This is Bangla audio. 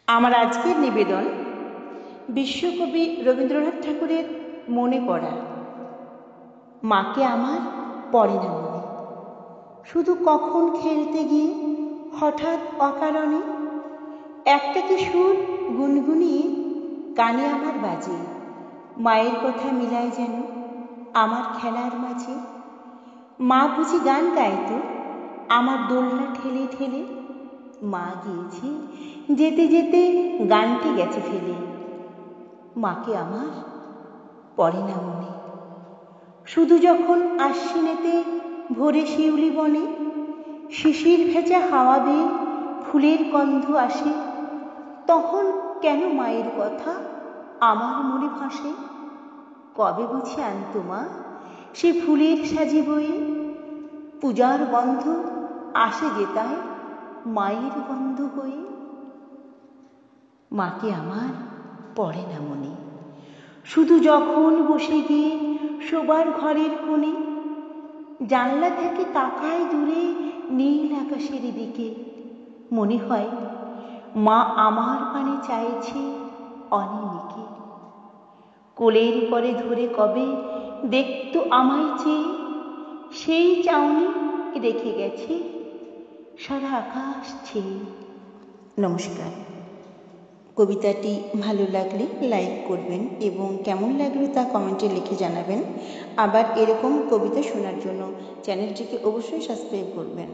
আমার আজকের নিবেদন বিশ্বকবি রবীন্দ্রনাথ ঠাকুরের মনে পড়া। মাকে আমার পড়ে না মনে, শুধু কখন খেলতে গিয়ে হঠাৎ অকারণে একটা কি সুর গুনগুনিয়ে কানে আমার বাজে। মায়ের কথা মিলায় যেন আমার খেলার মাঝে। মা বুঝি গান গাইতো আমার দোলনা ঠেলে ঠেলে। মা গিয়েছে যেতে যেতে গানটি গেছে ফেলে। মাকে আমার পড়ে না মনে, শুধু যখন আশ্বিনেতে ভোরে শিউলি বনে শিশির ভেজা হাওয়া বেয়ে ফুলের গন্ধ আসে, তখন কেন মায়ের কথা আমার মনে ভাসে। কবে বুঝি আনতো মা সে ফুলের সাজি বয়ে, পূজার গন্ধ আসে যেতায় মায়ের গন্ধ হয়ে। মাকে আমার পড়ে না মনে, শুধু যখন বসে গিয়ে শোবার ঘরের কোণে জানলা থেকে তাকায় দূরে নীল আকাশের দিকে, মনে হয় মা আমার পানে চাইছে অনিমিকে। কোলের পরে ধরে কবে দেখতো আমায় চেয়ে, সেই চাউনি রেখে গেছে সারা আকাশ ছেয়ে। নমস্কার। কবিতাটি ভালো লাগলে লাইক করবেন এবং কেমন লাগলো তা কমেন্টে লিখে জানাবেন। আবার এরকম কবিতা শোনার জন্য চ্যানেলটিকে অবশ্যই সাবস্ক্রাইব করবেন।